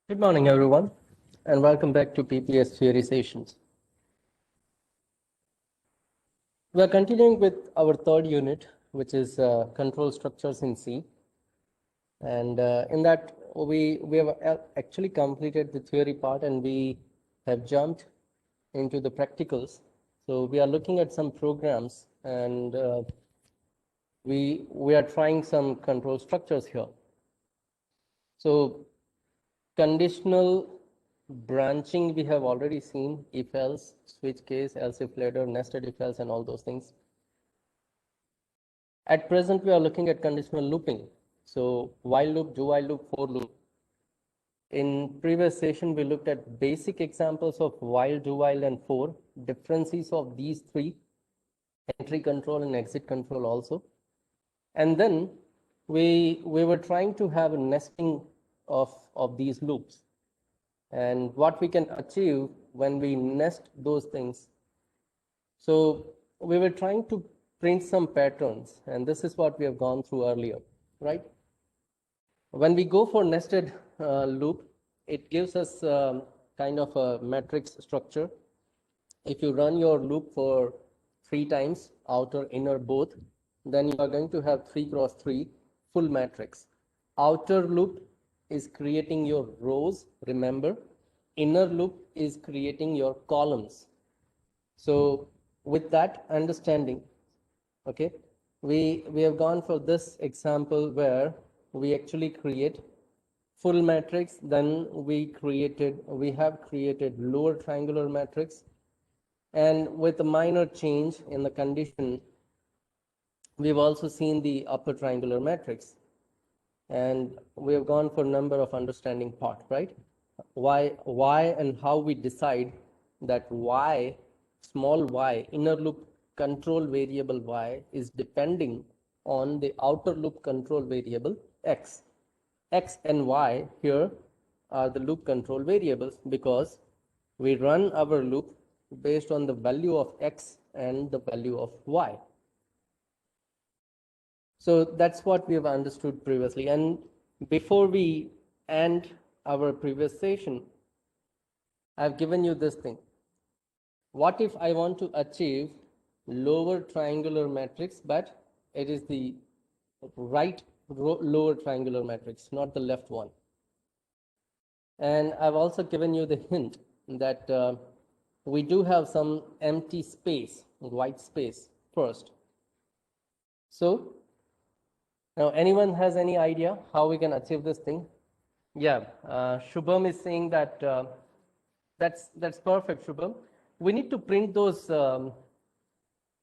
Good morning, everyone, and welcome back to PPS Theory Sessions. We are continuing with our third unit, which is control structures in C. And in that, we have actually completed the theory part and we have jumped into the practicals. So we are looking at some programs and we are trying some control structures here. So conditional branching we have already seen, if else, switch case, else if later, nested if else, and all those things. At present, we are looking at conditional looping. So while loop, do while loop, for loop. In previous session, we looked at basic examples of while, do while, and for, differences of these three, entry control and exit control also. And then we were trying to have a nesting of these loops and what we can achieve when we nest those things. So we were trying to print some patterns, and this is what we have gone through earlier, right? When we go for nested loop, it gives us kind of a matrix structure. If you run your loop for 3 times, outer, inner both, then you are going to have 3 cross 3 full matrix. Outer loop is creating your rows, remember. Inner loop is creating your columns. So with that understanding, okay, we have gone for this example where we actually create full matrix, then we have created lower triangular matrix, and with a minor change in the condition, we've also seen the upper triangular matrix. And we have gone for number of understanding part, right? Why and how we decide that y, small y, inner loop control variable y is depending on the outer loop control variable x. X and y here are the loop control variables because we run our loop based on the value of x and the value of y. So that's what we have understood previously. And before we end our previous session, I've given you this thing. What if I want to achieve lower triangular matrix, but it is the right lower triangular matrix, not the left one? And I've also given you the hint that we do have some empty space, white space first. So now, anyone has any idea how we can achieve this thing? Yeah, Shubham is saying that that's perfect, Shubham. We need to print those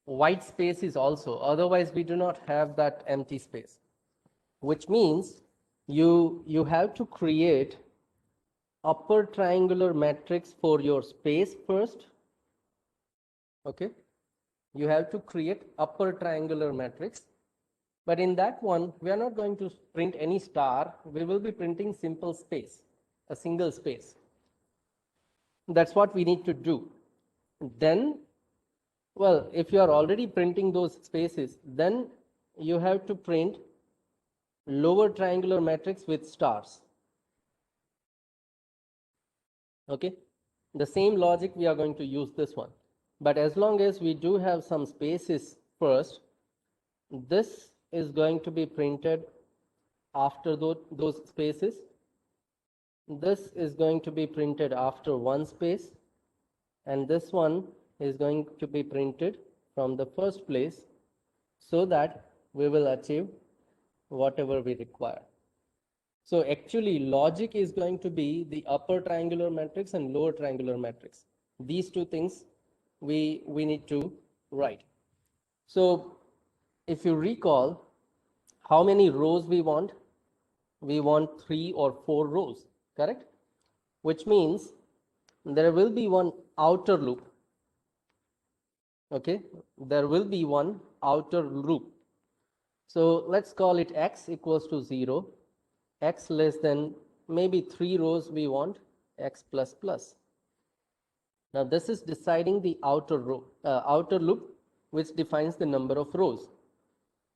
white spaces also. Otherwise, we do not have that empty space, which means you have to create upper triangular matrix for your space first. Okay, you have to create upper triangular matrix. But in that one, we are not going to print any star. We will be printing simple space, a single space. That's what we need to do. Then, well, if you are already printing those spaces, then you have to print lower triangular matrix with stars. Okay, the same logic we are going to use this one. But as long as we do have some spaces first, this is going to be printed after those spaces. This is going to be printed after one space, and this one is going to be printed from the first place so that we will achieve whatever we require. So actually logic is going to be the upper triangular matrix and lower triangular matrix. These two things we need to write. So if you recall, how many rows we want? We want 3 or 4 rows, correct? Which means there will be one outer loop. Okay, there will be one outer loop. So let's call it x equals to 0, x less than maybe 3 rows we want, x plus plus. Now this is deciding the outer loop, which defines the number of rows.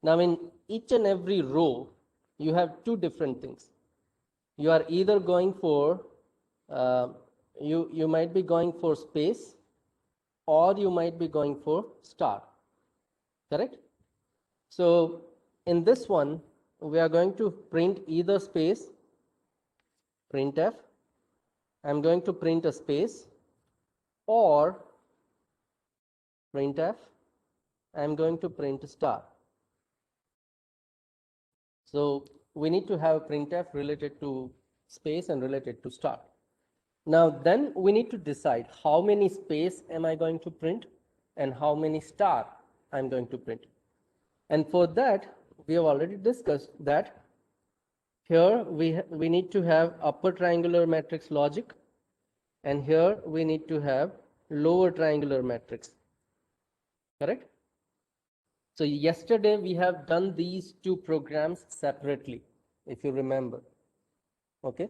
Now in each and every row, you have two different things. You are either going for you might be going for space or you might be going for star, correct? So in this one, we are going to print either space, printf, I'm going to print a space, or printf, I'm going to print a star. So we need to have printf related to space and related to star. Now then we need to decide how many space am I going to print and how many star I'm going to print. And for that, we have already discussed that here we need to have upper triangular matrix logic, and here we need to have lower triangular matrix, correct? So yesterday we have done these two programs separately, if you remember, okay?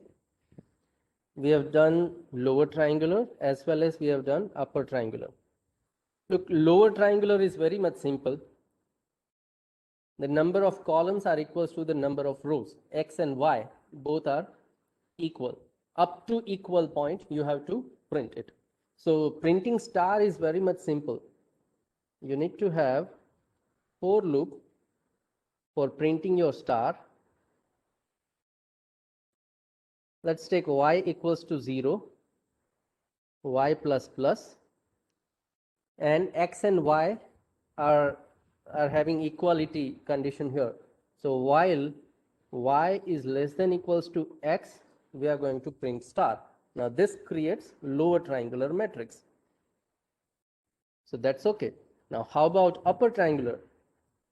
We have done lower triangular as well as we have done upper triangular. Look, lower triangular is very much simple. The number of columns are equals to the number of rows. X and Y both are equal. Up to equal point, you have to print it. So printing star is very much simple. You need to have for loop for printing your star. Let's take y equals to 0, y plus plus, and x and y are having equality condition here. So while y is less than equals to x, we are going to print star. Now this creates lower triangular matrix. So that's okay. Now how about upper triangular?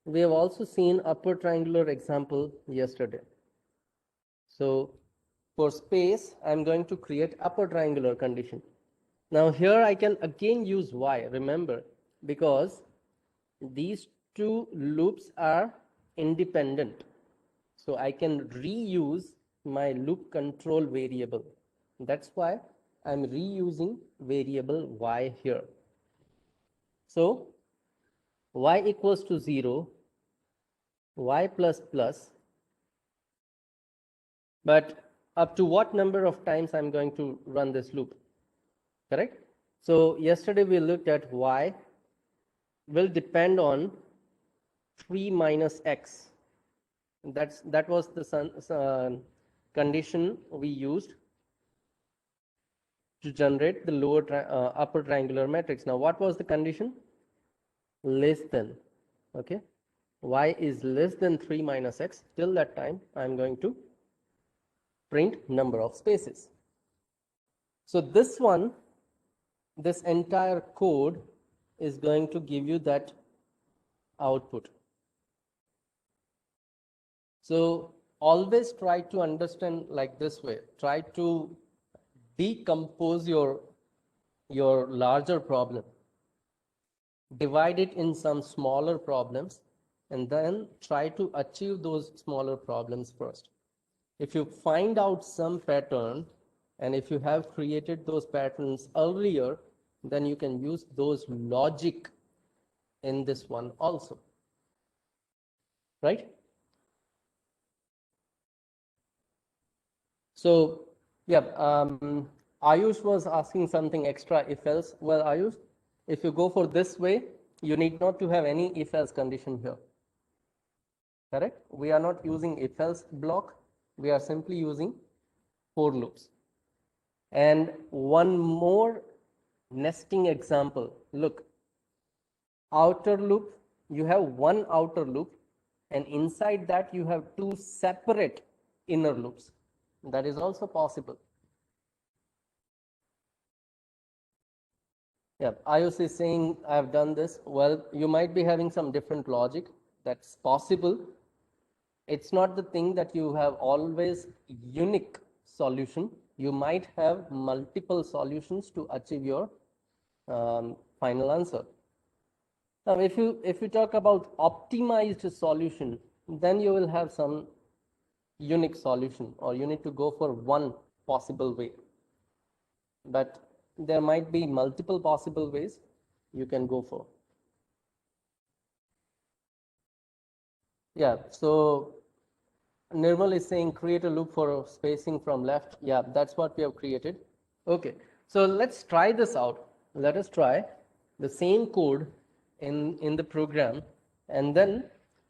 We have also seen upper triangular example yesterday. So for space, I'm going to create upper triangular condition. Now here I can again use y, remember, because these two loops are independent. So I can reuse my loop control variable. That's why I'm reusing variable y here. So y equals to 0, y plus plus, but up to what number of times I'm going to run this loop, correct? So yesterday we looked at y will depend on 3 minus x. That was the condition we used to generate the upper triangular matrix. Now what was the condition? Less than, okay? Y is less than 3 minus x. Till that time I'm going to print number of spaces. So this one, this entire code is going to give you that output. So always try to understand like this way. Try to decompose your larger problem. Divide it in some smaller problems and then try to achieve those smaller problems first. If you find out some pattern and if you have created those patterns earlier, then you can use those logic in this one also, right? So yeah, Ayush was asking something extra, if else. Well, Ayush, if you go for this way, you need not to have any if else condition here, correct? We are not using if else block, we are simply using for loops. And one more nesting example, look, outer loop, you have one outer loop and inside that you have two separate inner loops. That is also possible. Yeah, Ayush is saying I've done this. Well, you might be having some different logic. That's possible. It's not the thing that you have always unique solution. You might have multiple solutions to achieve your final answer. Now, if you talk about optimized solution, then you will have some unique solution, or you need to go for one possible way. But there might be multiple possible ways you can go for. Yeah, so Nirmal is saying create a loop for spacing from left. Yeah, that's what we have created. Okay, so let's try this out. Let us try the same code in the program, and then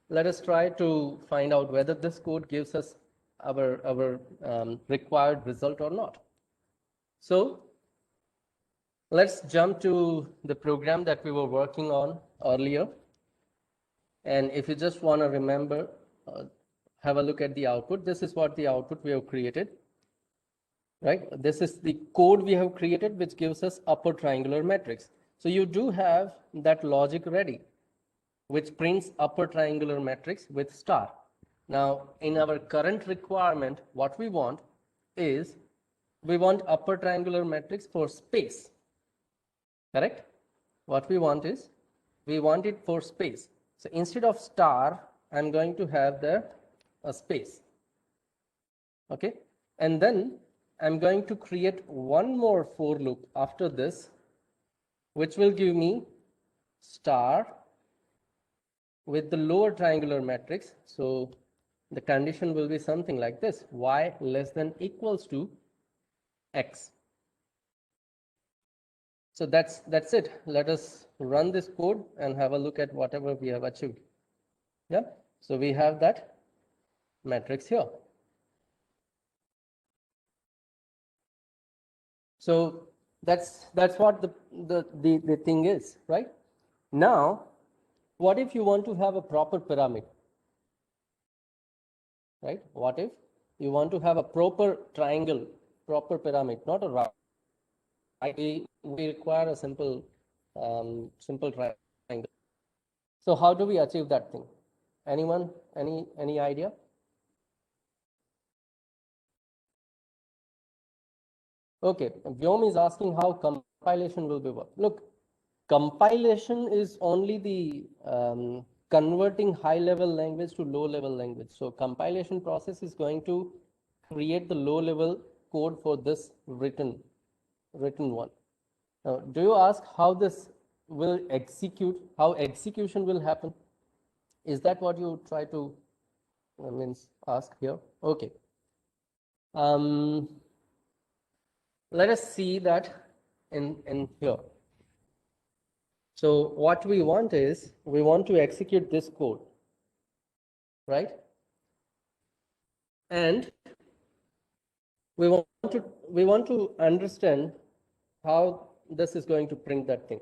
let us try to find out whether this code gives us our required result or not. So let's jump to the program that we were working on earlier. And if you just want to remember, have a look at the output. This is what the output we have created, right? This is the code we have created, which gives us upper triangular matrix. So you do have that logic ready, which prints upper triangular matrix with star. Now, in our current requirement, what we want is we want upper triangular matrix for space, correct? What we want is we want it for space. So instead of star, I'm going to have a space. Okay, and then I'm going to create one more for loop after this, which will give me star with the lower triangular matrix. So the condition will be something like this: y less than equals to x. So that's it. Let us run this code and have a look at whatever we have achieved. Yeah, so we have that matrix here. So that's what the thing is, right? Now, what if you want to have a proper pyramid, right? What if you want to have a proper triangle, proper pyramid, not a round? We require a simple triangle. So how do we achieve that thing? Anyone? Any idea? Okay, Vyom is asking how compilation will be work. Look, compilation is only the converting high level language to low level language. So compilation process is going to create the low level code for this written one. Now, do you ask how this will execute, how execution will happen? Is that what you try to ask here? Okay. Let us see that in here. So what we want is, we want to execute this code, right? And we want to understand how this is going to print that thing.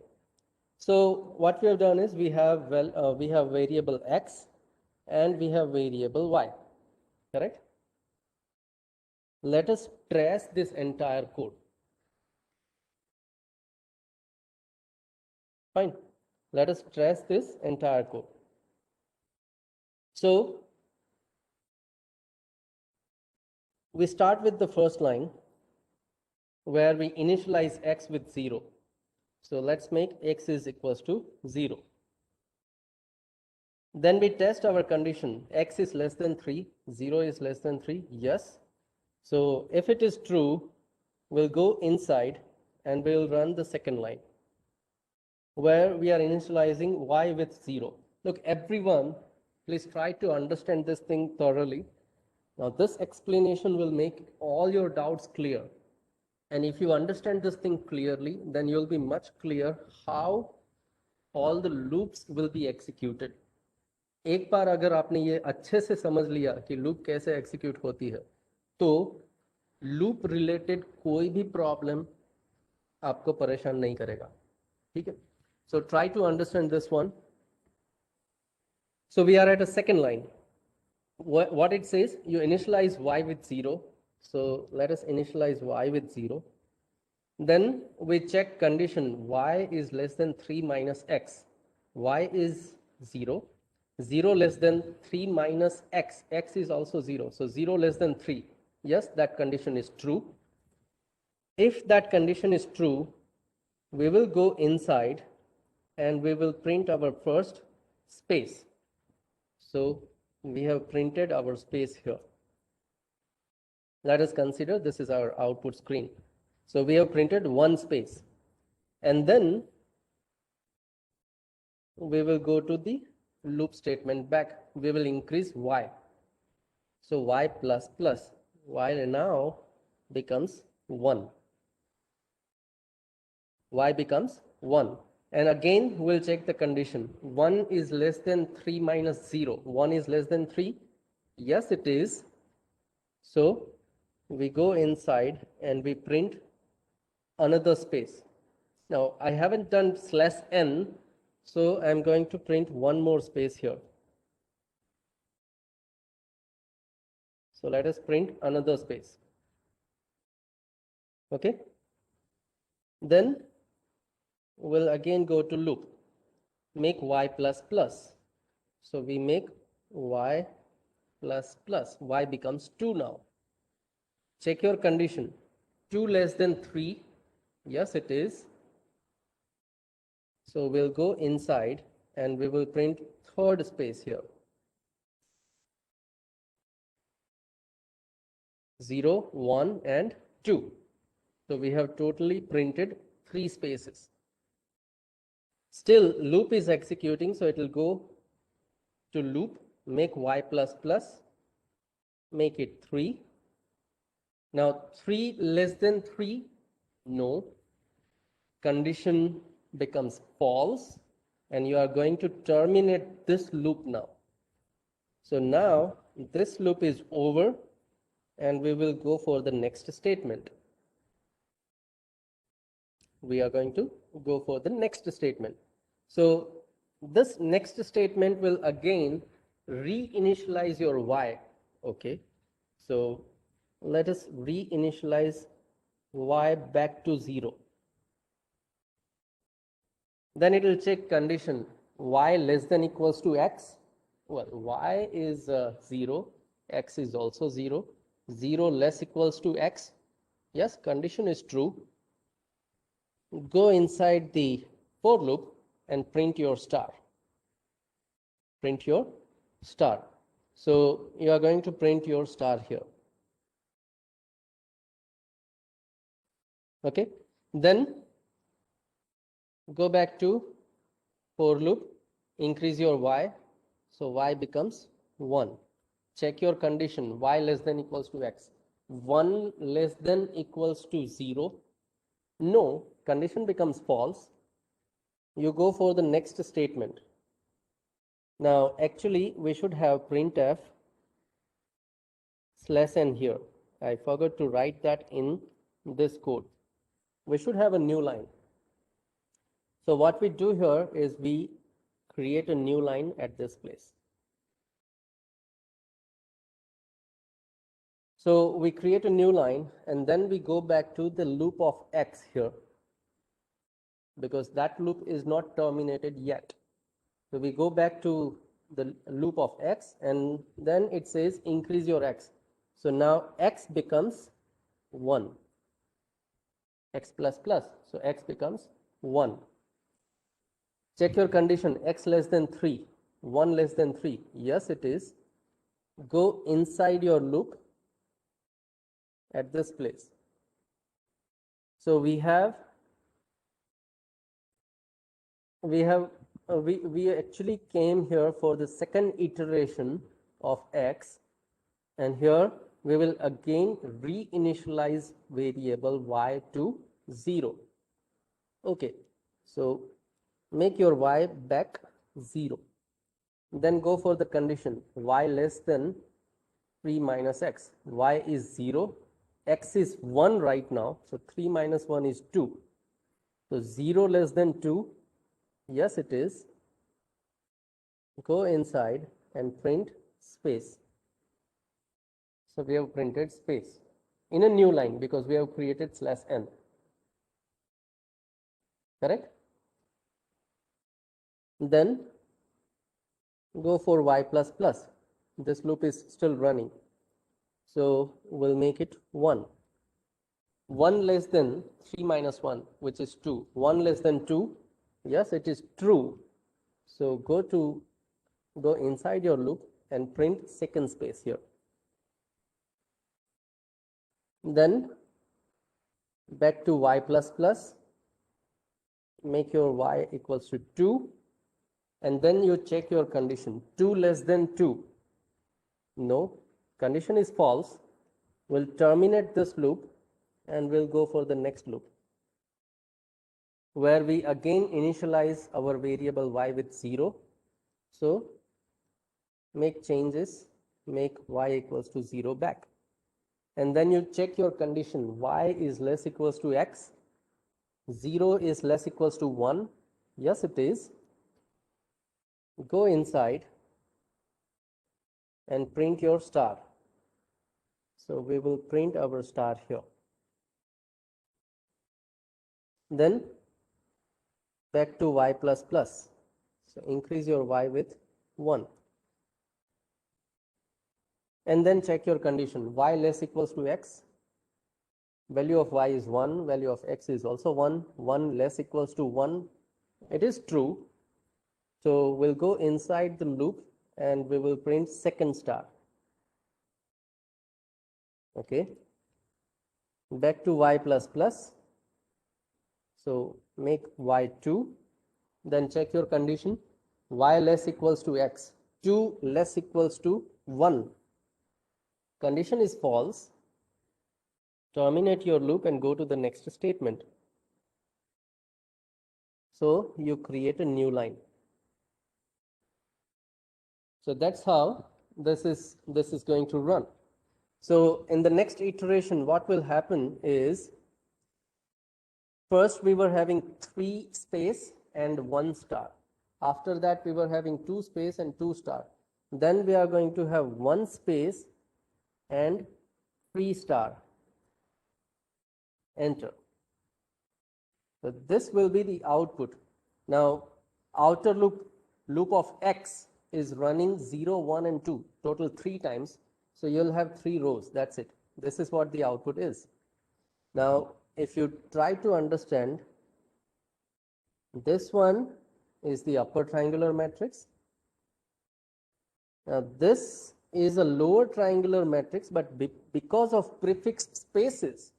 So what we have done is we have variable x and we have variable y, correct? Let us trace this entire code. Fine. Let us trace this entire code. So we start with the first line where we initialize x with 0. So let's make x is equals to 0. Then we test our condition, x is less than 3, 0 is less than 3, yes. So if it is true, we'll go inside and we'll run the second line where we are initializing y with 0. Look, everyone, please try to understand this thing thoroughly. Now this explanation will make all your doubts clear. And if you understand this thing clearly, then you'll be much clear how all the loops will be executed. एक बार अगर आपने ये अच्छे से समझ लिया कि loop कैसे एग्जीक्यूट होती है, तो लूप रिलेटेड कोई भी प्रॉब्लम आपको परेशान नहीं करेगा. ठीक है? So try to understand this one. So we are at a second line. What it says, you initialize y with 0. So let us initialize y with 0. Then we check condition y is less than 3 minus x. Y is 0. 0 less than 3 minus x. X is also 0. So 0 less than 3. Yes, that condition is true. If that condition is true, we will go inside and we will print our first space. So we have printed our space here. Let us consider this is our output screen. So we have printed one space. And then we will go to the loop statement back. We will increase y. So y plus plus, y now becomes 1. y becomes 1. And again, we'll check the condition. 1 is less than 3 minus 0. 1 is less than 3. Yes, it is. So we go inside and we print another space. Now, I haven't done /n, so I'm going to print one more space here. So let us print another space. Okay. Then we'll again go to loop. Make y plus plus. So we make y plus plus. Y becomes 2 now. Check your condition. 2 less than 3. Yes, it is. So we'll go inside and we will print third space here. 0, 1, and 2. So we have totally printed 3 spaces. Still, loop is executing, so it will go to loop, make y plus plus, make it 3. Now, 3 less than 3, no. Condition becomes false, and you are going to terminate this loop now. So now, this loop is over, and we will go for the next statement. We are going to go for the next statement. So this next statement will again reinitialize your y. Okay, so let us reinitialize y back to 0. Then it will check condition y less than equals to x. Well, y is 0, x is also 0. 0 less equals to x. Yes, condition is true. Go inside the for loop and print your star. Print your star. So you are going to print your star here. Okay. Then go back to for loop, increase your y. So y becomes 1. Check your condition, y less than equals to x. 1 less than equals to 0. No, condition becomes false. You go for the next statement. Now, actually, we should have printf /n here. I forgot to write that in this code. We should have a new line. So what we do here is we create a new line at this place. So we create a new line and then we go back to the loop of x here, because that loop is not terminated yet. So we go back to the loop of x and then it says increase your x. So now x becomes 1, x plus plus. So x becomes 1. Check your condition, x less than 3, 1 less than 3. Yes, it is. Go inside your loop at this place. So we actually came here for the second iteration of x, and here we will again reinitialize variable y to 0. Okay, so make your y back 0. Then go for the condition y less than 3 minus x. Y is 0, x is 1 right now, so 3 minus 1 is 2. So 0 less than 2, yes it is. Go inside and print space. So we have printed space in a new line because we have created /n. Correct? Then go for y plus plus. This loop is still running. So we'll make it 1. 1 less than 3 minus 1, which is 2. 1 less than 2, yes, it is true. So go inside your loop and print second space here. Then back to y plus plus, make your y equals to 2, and then you check your condition, 2 less than 2. No, condition is false. We'll terminate this loop and we'll go for the next loop. where we again initialize our variable y with 0. So make changes, make y equals to 0 back. And then you check your condition, y is less equals to x, 0 is less equals to 1. Yes, it is. Go inside and print your star. So we will print our star here. Then back to y plus plus. So increase your y with 1. And then check your condition, y less equals to x. Value of y is 1, value of x is also 1, 1 less equals to 1. It is true. So we'll go inside the loop and we will print second star. Okay. Back to y plus plus. So make y 2. Then check your condition, y less equals to x, 2 less equals to 1. Condition is false. Terminate your loop and go to the next statement. So you create a new line. So that's how this is going to run. So in the next iteration, what will happen is, first we were having 3 space and 1 star. After that we were having 2 space and 2 star. Then we are going to have 1 space and 3 star. Enter. So this will be the output. Now outer loop of x is running 0, 1 and 2, total 3 times. So you'll have 3 rows, that's it. This is what the output is. Now if you try to understand, this one is the upper triangular matrix. Now this is a lower triangular matrix, but because of prefixed spaces,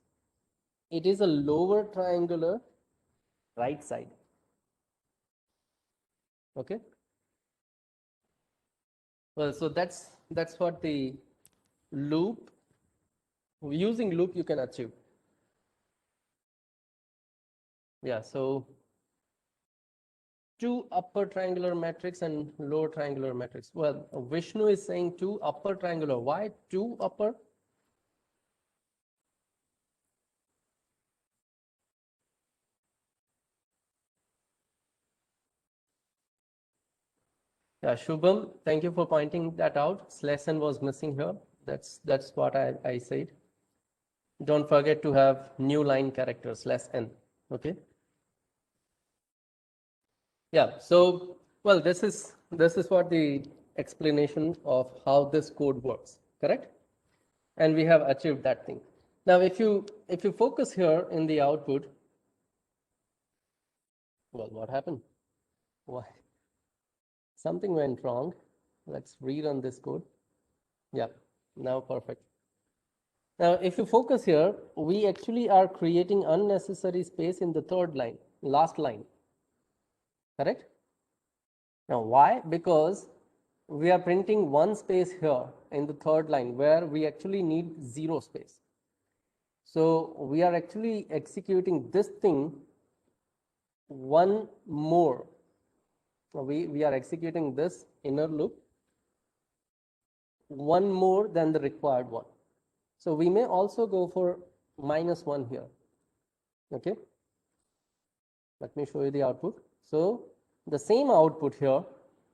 it is a lower triangular right side. Okay. Well, so that's what the loop, using loop you can achieve. Yeah, so 2 upper triangular matrix and lower triangular matrix. Well, Vishnu is saying 2 upper triangular. Why 2 upper? Yeah, Shubham, thank you for pointing that out. /n was missing here. That's what I said. Don't forget to have new line characters /n. Okay. Yeah. So, well, this is what the explanation of how this code works. Correct. And we have achieved that thing. Now, if you focus here in the output, well, what happened? Why? Something went wrong. Let's rerun this code. Yeah, now perfect. Now, if you focus here, we actually are creating unnecessary space in the third line, last line. Correct? Now, why? Because we are printing 1 space here in the third line where we actually need 0 space. So we are actually executing this thing one more. We are executing this inner loop one more than the required one. So we may also go for -1 here. Okay. Let me show you the output. So the same output here,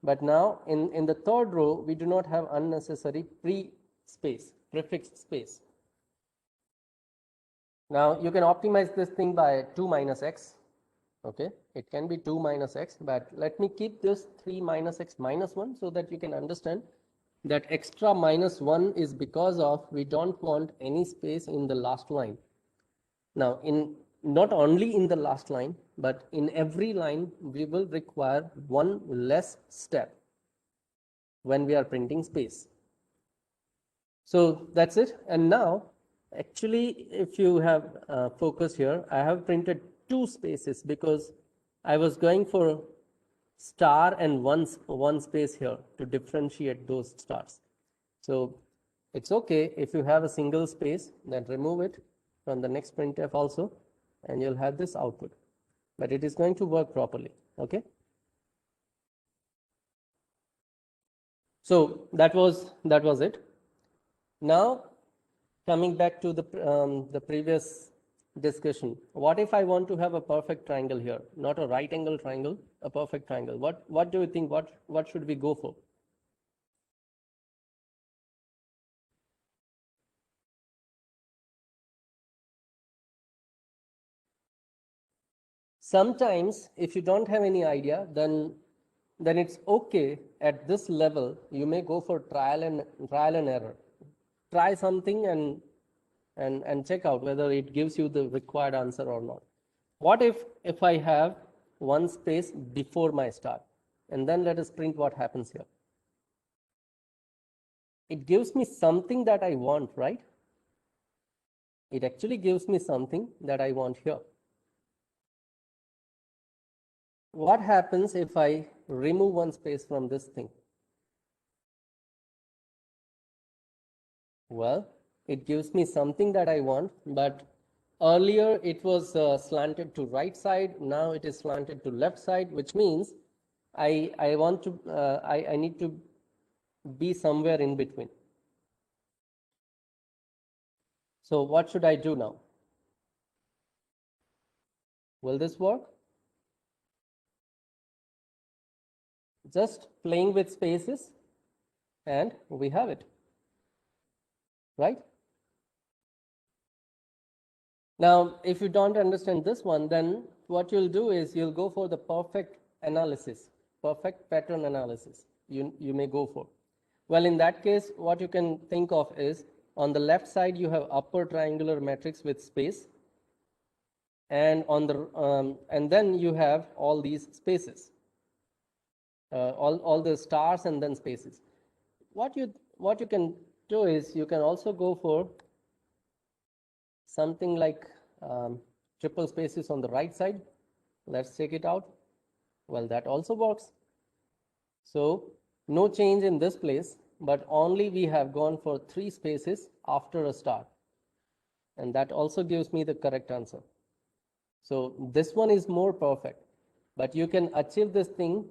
but now in the third row, we do not have unnecessary prefix space. Now you can optimize this thing by 2 minus x. Okay, it can be 2 minus x, but let me keep this 3 minus x minus 1 so that you can understand that extra -1 is because of we don't want any space in the last line. Now, not only in the last line, but in every line, we will require one less step when we are printing space. So that's it. And now, actually, if you have focus here, I have printed 2 spaces because I was going for star and one space here to differentiate those stars. So it's okay if you have a single space, then remove it from the next printf also, and you'll have this output. but it is going to work properly. Okay. So that was it. Now coming back to the previous discussion, what if I want to have a perfect triangle here, not a right angle triangle, a perfect triangle? What do you think? What should we go for? Sometimes, if you don't have any idea, then it's okay at this level. You may go for trial and error. Try something and check out whether it gives you the required answer or not. What if I have one space before my start, and then let us print what happens here. It gives me something that I want, right? It actually gives me something that I want here. What happens if I remove one space from this thing? Well, it gives me something that I want, but earlier it was slanted to right side. Now it is slanted to left side, which means I want to I need to be somewhere in between. So what should I do now? Will this work? Just playing with spaces, and we have it, right? Now, if you don't understand this one, then what you'll do is you'll go for the perfect analysis, perfect pattern analysis. You may go for. Well, in that case, what you can think of is on the left side, you have upper triangular matrix with space, and on the and then you have all these spaces, all the stars and then spaces. What you can do is you can also go for something like triple spaces on the right side. Let's check it out. Well, that also works. So no change in this place, but only we have gone for 3 spaces after a star. And that also gives me the correct answer. So this one is more perfect, but you can achieve this thing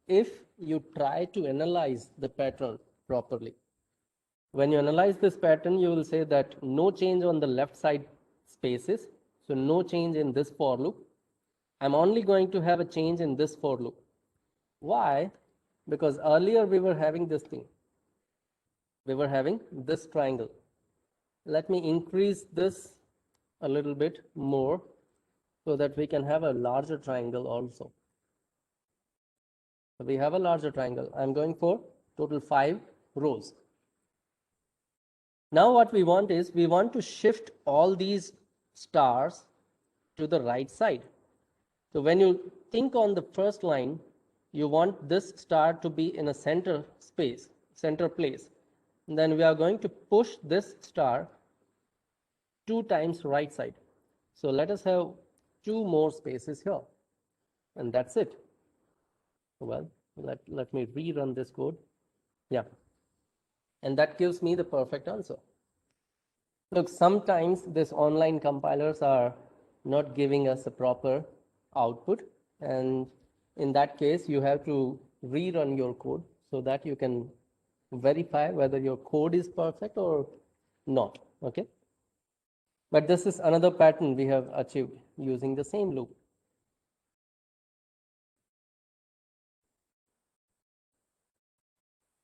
if you try to analyze the pattern properly. When you analyze this pattern, you will say that no change on the left side spaces, so no change in this for loop. I'm only going to have a change in this for loop. Why? Because earlier we were having this thing. We were having this triangle. Let me increase this a little bit more so that we can have a larger triangle also. So we have a larger triangle. I'm going for total 5 rows. Now what we want is we want to shift all these stars to the right side. So when you think on the first line, you want this star to be in a center space, center place. And then we are going to push this star 2 times right side. So let us have 2 more spaces here. And that's it. Well, let me rerun this code. Yeah. And that gives me the perfect answer. Look, sometimes these online compilers are not giving us a proper output. And in that case, you have to rerun your code so that you can verify whether your code is perfect or not. Okay. But this is another pattern we have achieved using the same loop.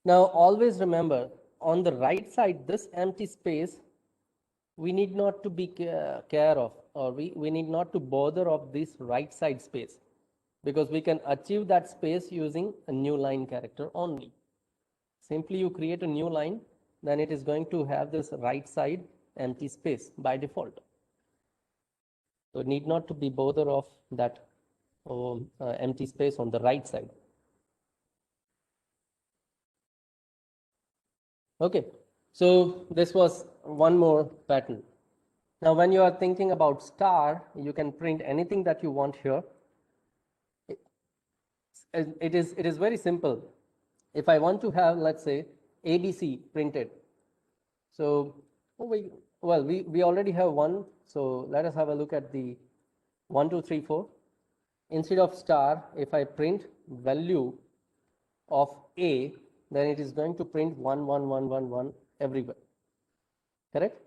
Now, always remember on the right side, this empty space, we need not to be care of, or we need not to bother of this right side space, because we can achieve that space using a new line character only. Simply you create a new line, then it is going to have this right side empty space by default. So need not to be bother of that empty space on the right side. Okay, so this was one more pattern. Now, when you are thinking about star, you can print anything that you want here. It is very simple. If I want to have, let's say, ABC printed, so we already have one. So let us have a look at the 1, 2, 3, 4. instead of star, if I print value of A, then it is going to print 1, 1, 1, 1, 1 everywhere. Correct?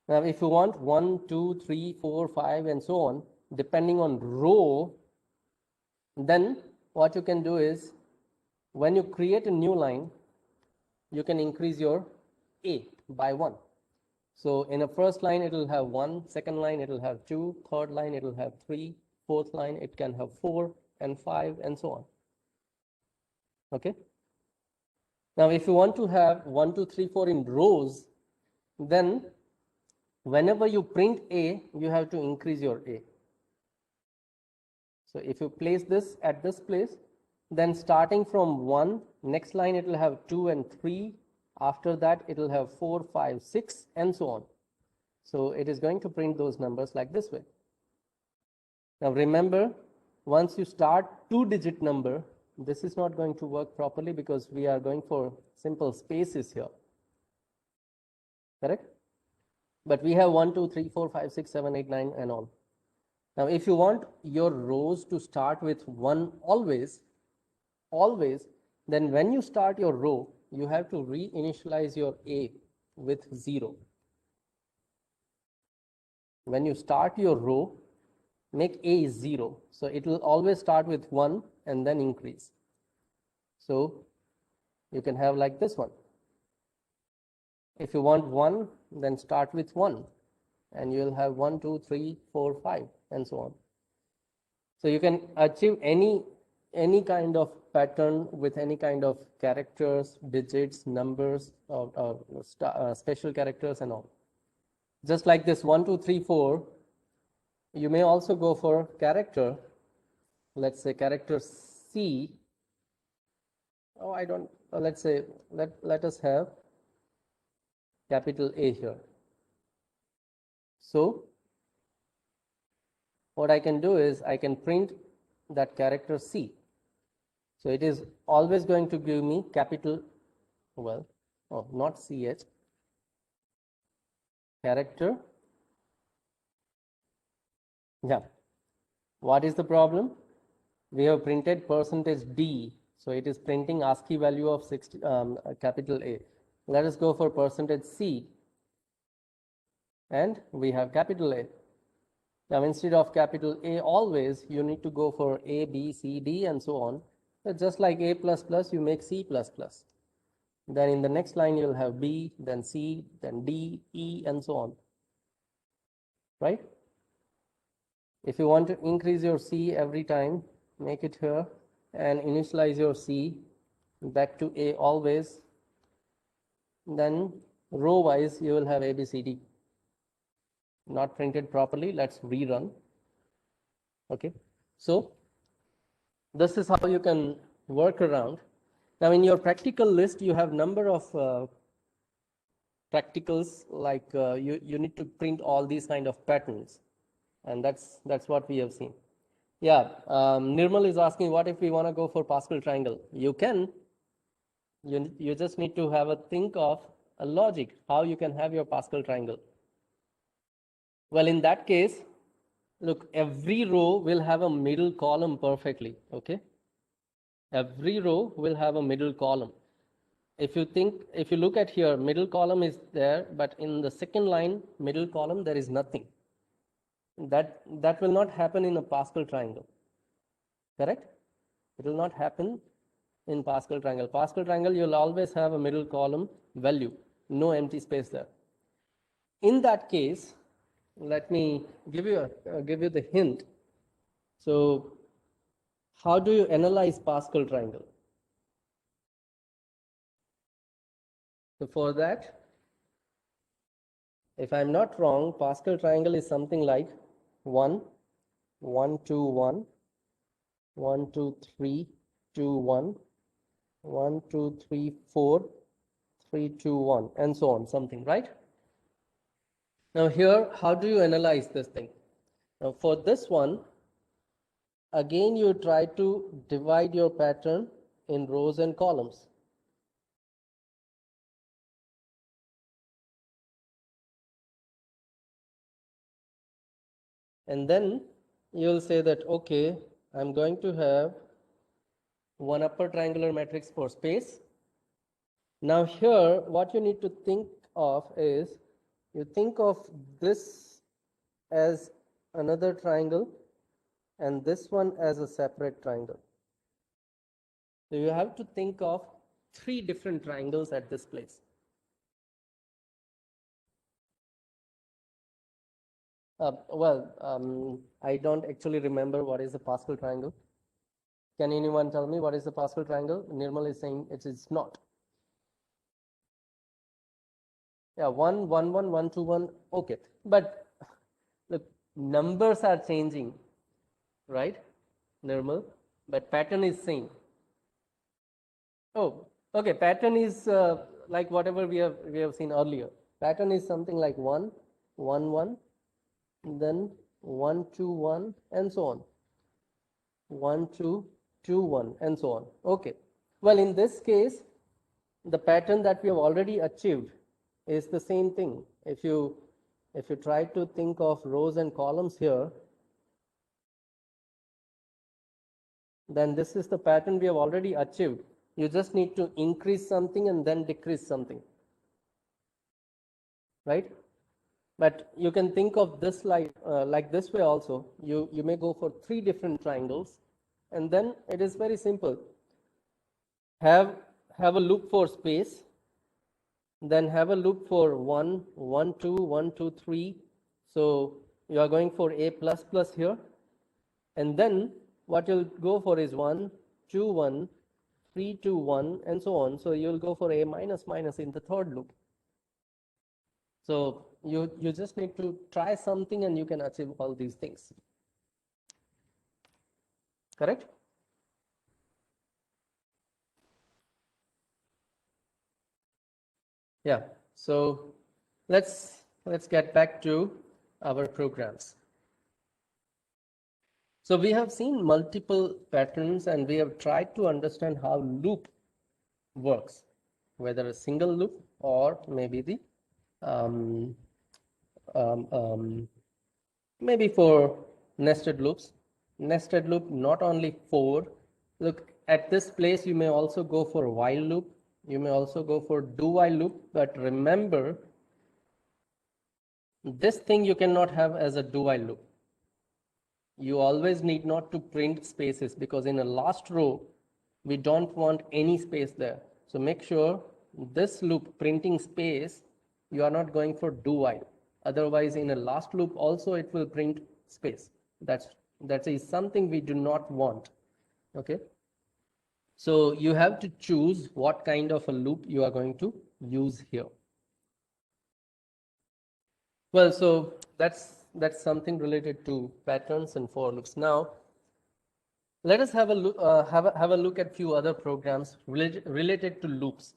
Now, if you want 1, 2, 3, 4, 5, and so on, depending on row, then what you can do is when you create a new line, you can increase your A by 1. So in a first line, it will have 1, second line, it will have 2, third line, it will have 3, fourth line, it can have 4 and 5 and so on. Okay. Now, if you want to have 1, 2, 3, 4 in rows, then whenever you print A, you have to increase your A. So if you place this at this place, then starting from 1, next line it will have 2 and 3. After that, it will have 4, 5, 6, and so on. So it is going to print those numbers like this way. Now remember, once you start 2-digit number, this is not going to work properly because we are going for simple spaces here. Correct? But we have 1, 2, 3, 4, 5, 6, 7, 8, 9, and all. Now, if you want your rows to start with 1 always, then when you start your row, you have to reinitialize your A with 0. When you start your row, make A is 0. So it will always start with 1 and then increase. So you can have like this one. If you want 1, then start with 1 and you will have 1, 2, 3, 4, 5 and so on. So you can achieve any kind of pattern with any kind of characters, digits, numbers, or special characters and all. Just like this 1, 2, 3, 4, you may also go for character. Let's say character C. Oh, I don't, let's say, let us have capital A here. So what I can do is I can print that character C. So it is always going to give me capital, well, oh, not CH, character. Yeah. What is the problem? We have printed %D. So it is printing ASCII value of capital A. Let us go for %C. And we have capital A. Now, instead of capital A always, you need to go for A, B, C, D, and so on. So just like A++, you make C++. Then in the next line, you'll have B, then C, then D, E, and so on. Right? If you want to increase your C every time, make it here and initialize your C back to A always. Then row wise, you will have A, B, C, D. Not printed properly. Let's rerun. Okay. So this is how you can work around. Now in your practical list, you have number of practicals, like you need to print all these kind of patterns, and that's what we have seen. Yeah, Nirmal is asking, what if we want to go for Pascal triangle? You can. You just need to have a think of a logic how you can have your Pascal triangle. Well, in that case, look, every row will have a middle column perfectly. Okay, every row will have a middle column. If you look at here, middle column is there, but in the second line, middle column, there is nothing. That will not happen in a Pascal triangle. Correct? It will not happen in Pascal triangle. Pascal triangle, you'll always have a middle column value, no empty space there. In that case, let me give you the hint. So how do you analyze Pascal triangle? So for that, if I'm not wrong, Pascal triangle is something like 1, 1, 2, 1, 1, 2, 3, 2, 1, 1, 2, 3, 4, 3, 2, 1, and so on, something, right? Now here, how do you analyze this thing? Now for this one, again you try to divide your pattern in rows and columns. And then you will say that, okay, I'm going to have one upper triangular matrix for space. Now here, what you need to think of is, you think of this as another triangle and this one as a separate triangle. So you have to think of three different triangles at this place. I don't actually remember what is the Pascal triangle. Can anyone tell me what is the Pascal triangle? Nirmal is saying it is not. Yeah, 1, 1, 1, 1, 2, 1. Okay, but the numbers are changing, right, Nirmal? But pattern is same. Oh, okay. Pattern is like whatever we have seen earlier. Pattern is something like 1, 1, 1, then 1, 2, 1, and so on. 1, 2, 2, 1, and so on. Okay. Well, in this case, the pattern that we have already achieved is the same thing. If you try to think of rows and columns here, then this is the pattern we have already achieved. You just need to increase something and then decrease something, right? But you can think of this like this way also. You may go for three different triangles, and then it is very simple. Have a loop for space, then have a loop for 1, 1, 2, 1, 2, 3. So you are going for a plus plus here, and then what you'll go for is 1, 2, 1, 3, 2, 1, and so on. So you'll go for a minus minus in the third loop. So you just need to try something and you can achieve all these things. Correct? Yeah. So let's get back to our programs. So we have seen multiple patterns and we have tried to understand how loop works, whether a single loop or maybe the maybe for nested loops. Nested loop, not only for, look at this place, you may also go for while loop, you may also go for do while loop, but remember this thing you cannot have as a do while loop. You always need not to print spaces because in a last row, we don't want any space there. So make sure this loop printing space, you are not going for do while. Otherwise, in a last loop also it will print space. That is something we do not want. Okay. So you have to choose what kind of a loop you are going to use here. Well, so that's something related to patterns and for loops. Now, let us have a look, have a look at few other programs related to loops.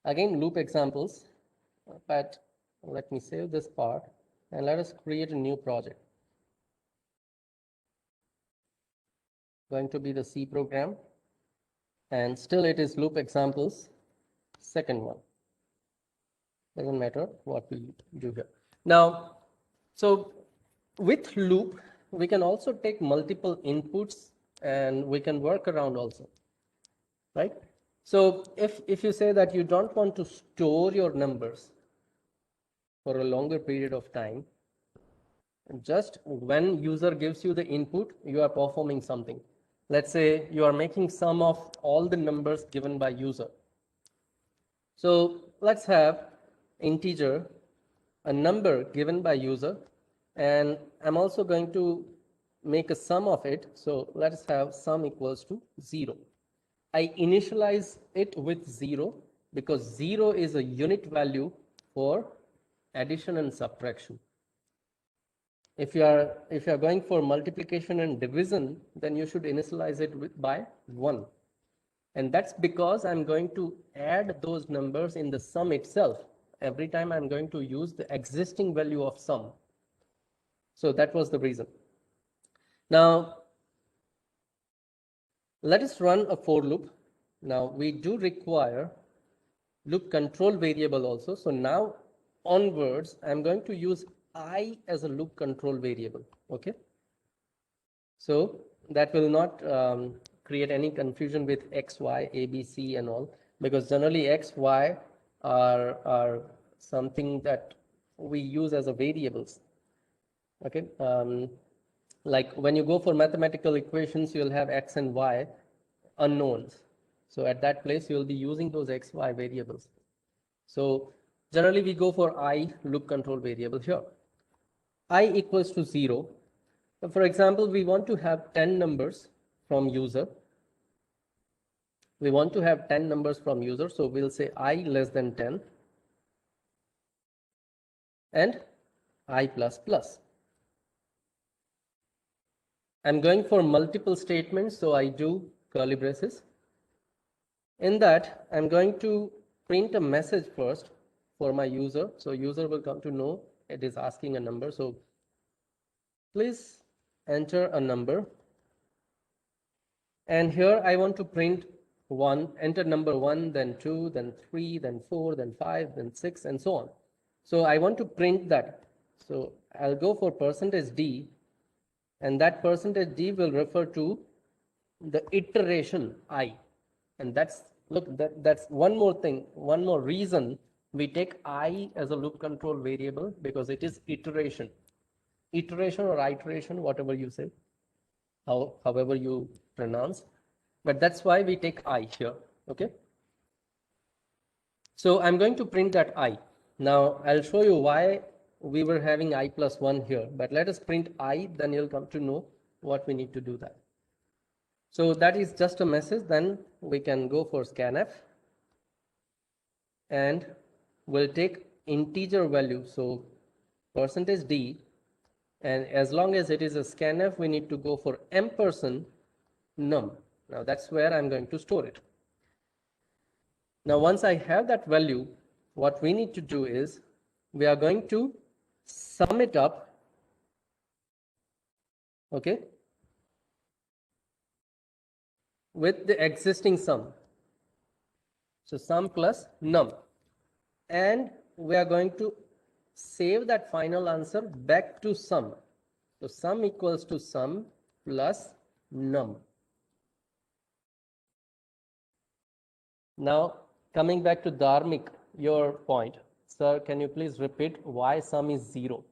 Again, loop examples, but let me save this part and let us create a new project. Going to be the C program, and still it is loop examples, second one. Doesn't matter what we do here. Now, so with loop, we can also take multiple inputs and we can work around also, right? So if you say that you don't want to store your numbers for a longer period of time, just when user gives you the input, you are performing something. Let's say you are making sum of all the numbers given by user. So let's have integer, a number given by user, and I'm also going to make a sum of it. So let's have sum equals to 0. I initialize it with 0 because 0 is a unit value for addition and subtraction. If you are going for multiplication and division, then you should initialize it by 1. And that's because I'm going to add those numbers in the sum itself. Every time I'm going to use the existing value of sum. So that was the reason. Now, let us run a for loop. Now, we do require loop control variable also. So now onwards, I'm going to use I as a loop control variable. Okay. So that will not create any confusion with x, y, a, b, c and all, because generally x, y are something that we use as a variables. Okay. Like when you go for mathematical equations, you'll have x and y unknowns. So at that place, you'll be using those x, y variables. So generally we go for I loop control variable here. I equals to 0. So for example, we want to have 10 numbers from user. We want to have 10 numbers from user. So we'll say I less than 10 and I plus plus. I'm going for multiple statements, so I do curly braces. In that, I'm going to print a message first for my user. So user will come to know it is asking a number. So please enter a number. And here I want to print enter number 1, then 2, then 3, then 4, then 5, then 6, and so on. So I want to print that. So I'll go for %d, and that %d will refer to the iteration I. And that's, look, that's one more thing, one more reason we take I as a loop control variable, because it is iteration. Iteration or iteration, whatever you say, however you pronounce. But that's why we take I here, okay? So I'm going to print that I. Now I'll show you why we were having I plus 1 here, but let us print I, then you'll come to know what we need to do that. So that is just a message. Then we can go for scanf and we'll take integer value. So %d, and as long as it is a scanf, we need to go for ampersand num. Now that's where I'm going to store it. Now once I have that value, what we need to do is we are going to sum it up, okay, with the existing sum. So sum plus num, and we are going to save that final answer back to sum. So sum equals to sum plus num. Now coming back to Dharmik, your point, sir, can you please repeat why sum is 0?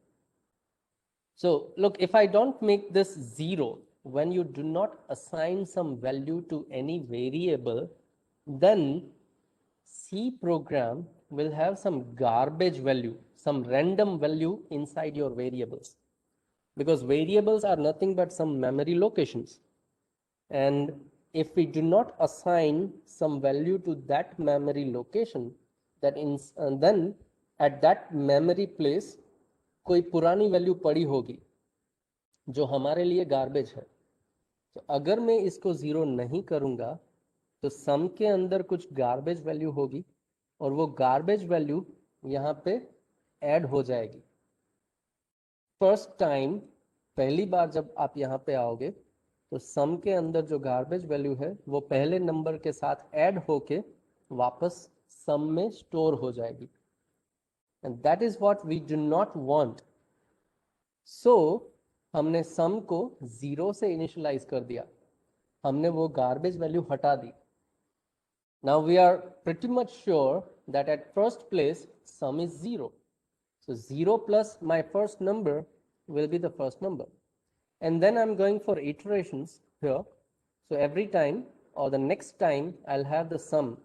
So look, if I don't make this 0, when you do not assign some value to any variable, then C program will have some garbage value, some random value inside your variables. Because variables are nothing but some memory locations. And if we do not assign some value to that memory location, then at that memory place कोई पुरानी value पड़ी होगी जो हमारे लिए garbage है. तो अगर मैं इसको 0 नहीं करूंगा तो सम के अंदर कुछ गार्बेज वैल्यू होगी और वो गार्बेज वैल्यू यहाँ पे ऐड हो जाएगी. फर्स्ट टाइम, पहली बार जब आप यहाँ पे आओगे तो सम के अंदर जो गार्बेज वैल्यू है वो पहले नंबर के साथ ऐड होके वापस सम में स्टोर हो जाएगी. And that is what we do not want. So हमने सम को 0 से इनिशियलाइज कर दिया, हमने वो गार्बेज वैल्यू हटा दी. Now we are pretty much sure that at first place sum is 0. So 0 plus my first number will be the first number. And then I'm going for iterations here. So every time or the next time I'll have the sum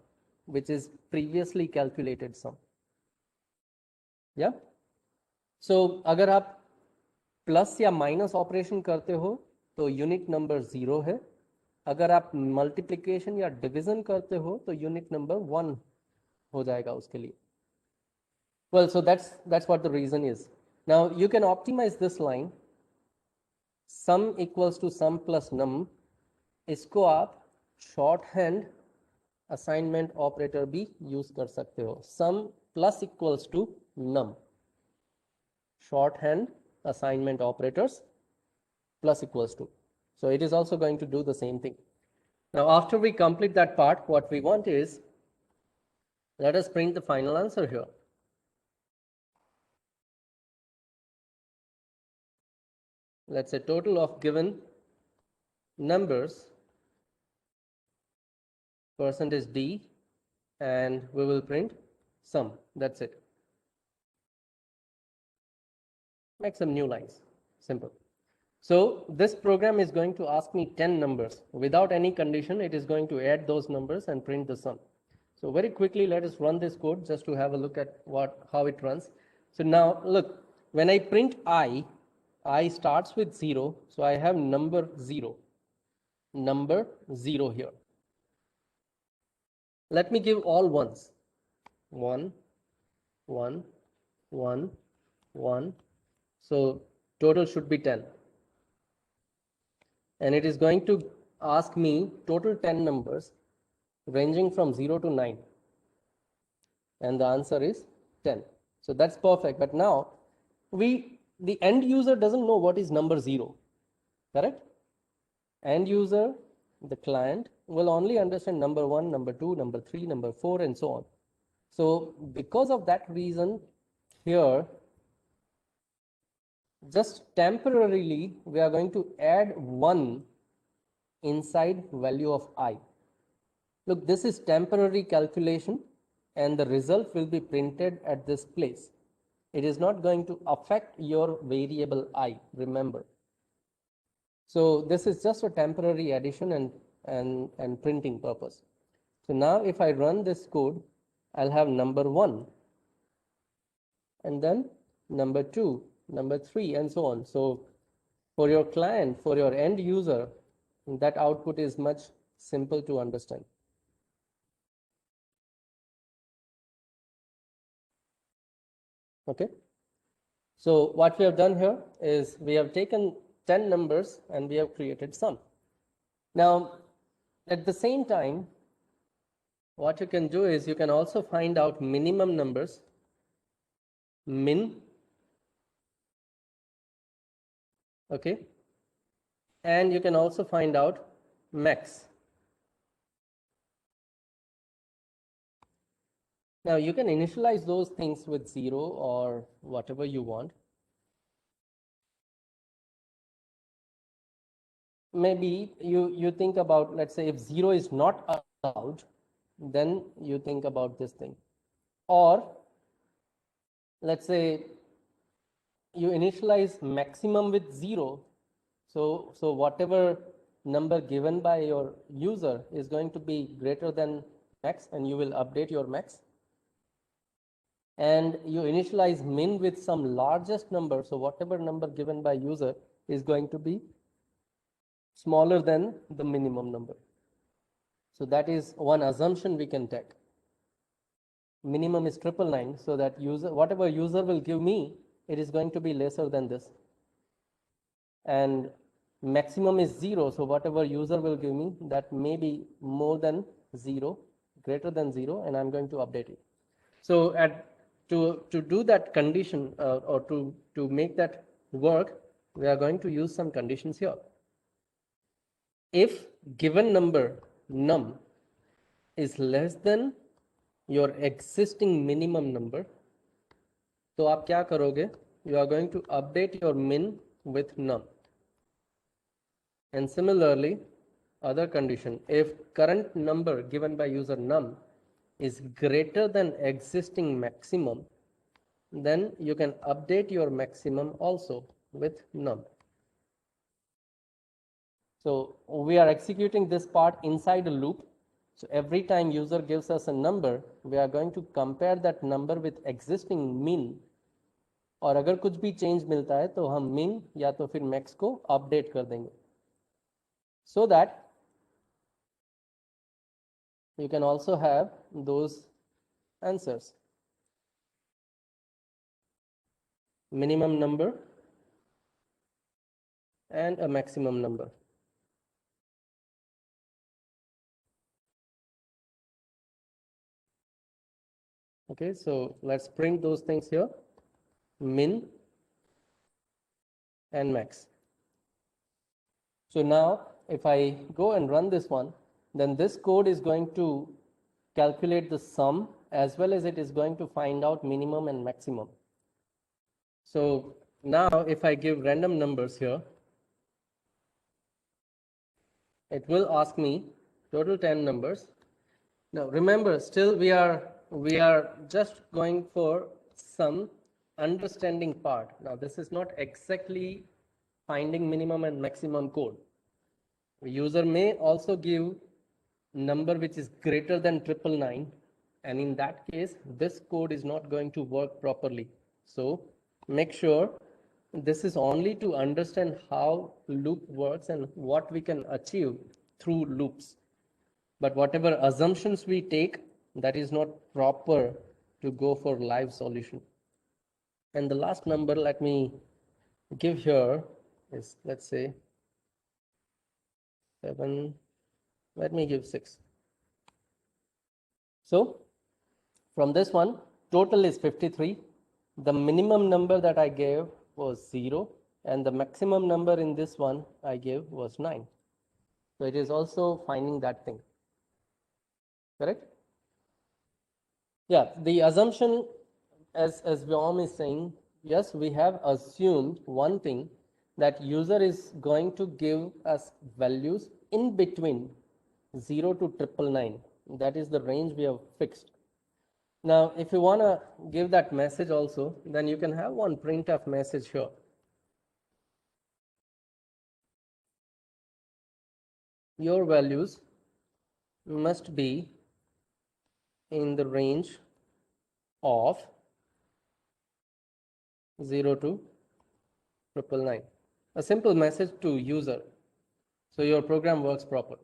which is previously calculated sum. Yeah. So अगर आप plus या minus operation करते हो तो unit number 0 है. अगर आप multiplication या डिवीजन करते हो तो यूनिट नंबर 1 हो जाएगा उसके लिए. Well, so that's what the reason is. Now you can optimize this line. Sum equals to sum plus num. इसको आप शॉर्ट हैंड असाइनमेंट ऑपरेटर भी यूज कर सकते हो. Sum plus equals to num, shorthand assignment operators plus equals to. So it is also going to do the same thing. Now after we complete that part, what we want is, let us print the final answer here. Let's say total of given numbers percentage %d and we will print sum. That's it. Make some new lines. Simple. So this program is going to ask me 10 numbers. Without any condition, it is going to add those numbers and print the sum. So very quickly, let us run this code just to have a look at how it runs. So now look, when I print I starts with 0. So I have number 0 here. Let me give all ones. 1, 1, 1, 1. So total should be 10. And it is going to ask me total 10 numbers ranging from 0 to 9. And the answer is 10. So that's perfect. But now the end user doesn't know what is number 0. Correct? End user, the client, will only understand number 1, number 2, number 3, number 4, and so on. So because of that reason, here, just temporarily, we are going to add 1 inside value of I. Look, this is temporary calculation and the result will be printed at this place. It is not going to affect your variable I, remember. So this is just a temporary addition and printing purpose. So now if I run this code, I'll have number 1 and then number 2, number 3, and so on. So for your client, for your end user, that output is much simple to understand. Okay. So what we have done here is we have taken 10 numbers and we have created sum. Now, at the same time, what you can do is you can also find out minimum numbers, min, okay, and you can also find out max. Now you can initialize those things with 0 or whatever you want. Maybe you think about, let's say if 0 is not allowed, then you think about this thing. Or let's say you initialize maximum with 0. So whatever number given by your user is going to be greater than max and you will update your max. And you initialize min with some largest number. So whatever number given by user is going to be smaller than the minimum number. So that is one assumption we can take. Minimum is 999, so that whatever user will give me, it is going to be lesser than this. And maximum is 0, so whatever user will give me, that may be more than 0, greater than 0, and I'm going to update it. So to do that condition or to make that work, we are going to use some conditions here. If given number num is less than your existing minimum number, तो आप क्या करोगे? You are going to update your min with num. And similarly, other condition, if current number given by user num is greater than existing maximum, then you can update your maximum also with num. So we are executing this part inside a loop. So every time user gives us a number, we are going to compare that number with existing min. और अगर कुछ भी change मिलता है तो हम min या तो फिर max को अपडेट कर देंगे. So that you can also have those answers. Minimum number and a maximum number. Okay, so let's print those things here, min and max. So now if I go and run this one, then this code is going to calculate the sum as well as it is going to find out minimum and maximum. So now if I give random numbers here, it will ask me total 10 numbers. Now remember, still we are just going for some understanding part. Now this is not exactly finding minimum and maximum code. The user may also give number which is greater than 999, and in that case this code is not going to work properly. So make sure this is only to understand how loop works and what we can achieve through loops. But whatever assumptions we take, that is not proper to go for live solution. And the last number let me give here is, let's say 7, let me give 6. So from this one, total is 53. The minimum number that I gave was 0, and the maximum number in this one I gave was 9. So it is also finding that thing. Correct? Yeah, the assumption, as Vyom is saying, yes, we have assumed one thing, that user is going to give us values in between 0 to 999. That is the range we have fixed. Now, if you want to give that message also, then you can have one printf message here. Your values must be in the range of 0 to 999. A simple message to user, so your program works proper.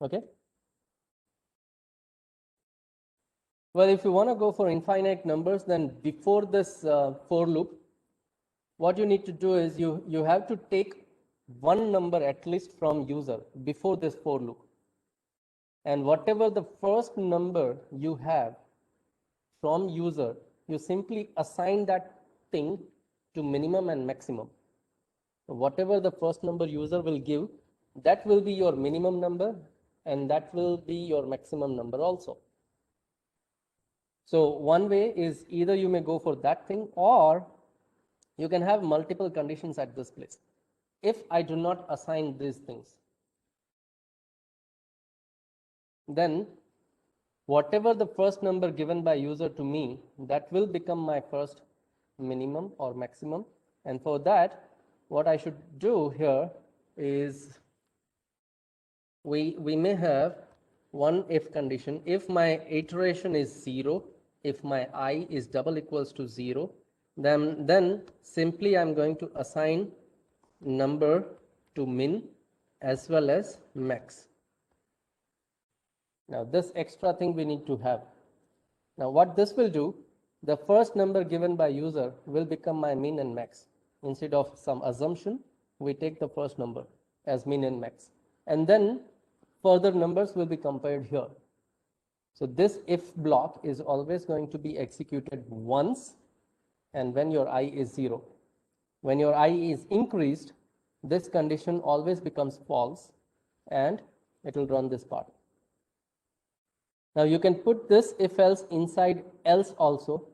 Okay. Well, if you want to go for infinite numbers, then before this for loop, what you need to do is you have to take one number at least from user before this for loop. And whatever the first number you have from user, you simply assign that thing to minimum and maximum. Whatever the first number user will give, that will be your minimum number, and that will be your maximum number also. So one way is either you may go for that thing, or you can have multiple conditions at this place. If I do not assign these things, then whatever the first number given by user to me, that will become my first minimum or maximum. And for that, what I should do here is we may have one if condition. If my iteration is 0, if my I is double equals to 0, then simply I'm going to assign number to min as well as max. Now this extra thing we need to have. Now what this will do, the first number given by user will become my min and max. Instead of some assumption, we take the first number as min and max. And then further numbers will be compared here. So this if block is always going to be executed once, and when your I is 0. When your I is increased, this condition always becomes false, and it will run this part. Now you can put this if else inside else also,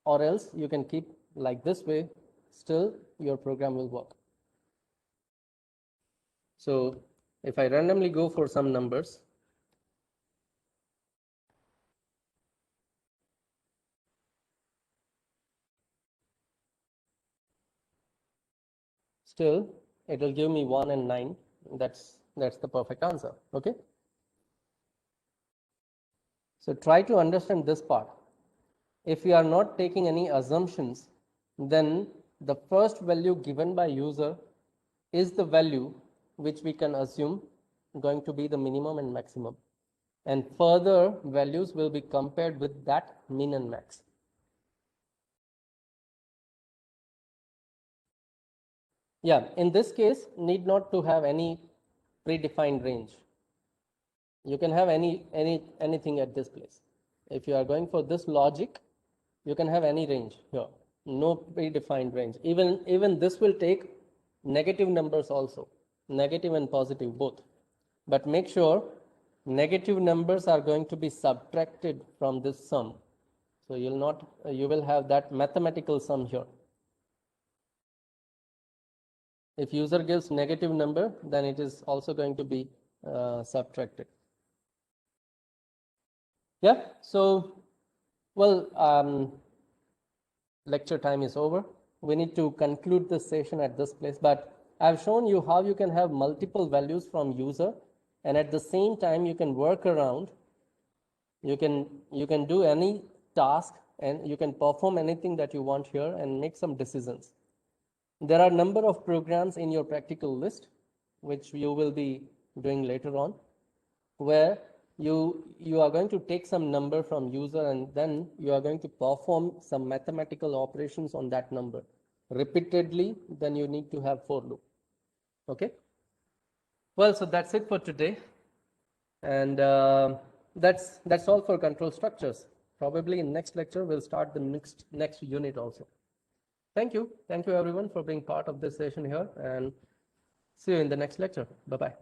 or else you can keep like this way, still your program will work. So if I randomly go for some numbers, still it will give me 1 and 9. That's the perfect answer. Okay. So try to understand this part. If we are not taking any assumptions, then the first value given by user is the value which we can assume going to be the minimum and maximum. And further values will be compared with that min and max. Yeah, in this case, need not to have any predefined range. You can have anything at this place. If you are going for this logic, you can have any range here. No predefined range. Even this will take negative numbers also, negative and positive both. But make sure negative numbers are going to be subtracted from this sum. So you will have that mathematical sum here. If user gives negative number, then it is also going to be subtracted. Yeah, so, well, lecture time is over. We need to conclude this session at this place, but I've shown you how you can have multiple values from user, and at the same time you can work around. You can do any task and you can perform anything that you want here and make some decisions. There are a number of programs in your practical list, which you will be doing later on, where you are going to take some number from user and then you are going to perform some mathematical operations on that number repeatedly. Then you need to have for loop. Okay. Well, so that's it for today, and that's all for control structures. Probably in next lecture we'll start the next unit also. Thank you everyone for being part of this session here, and see you in the next lecture. Bye bye.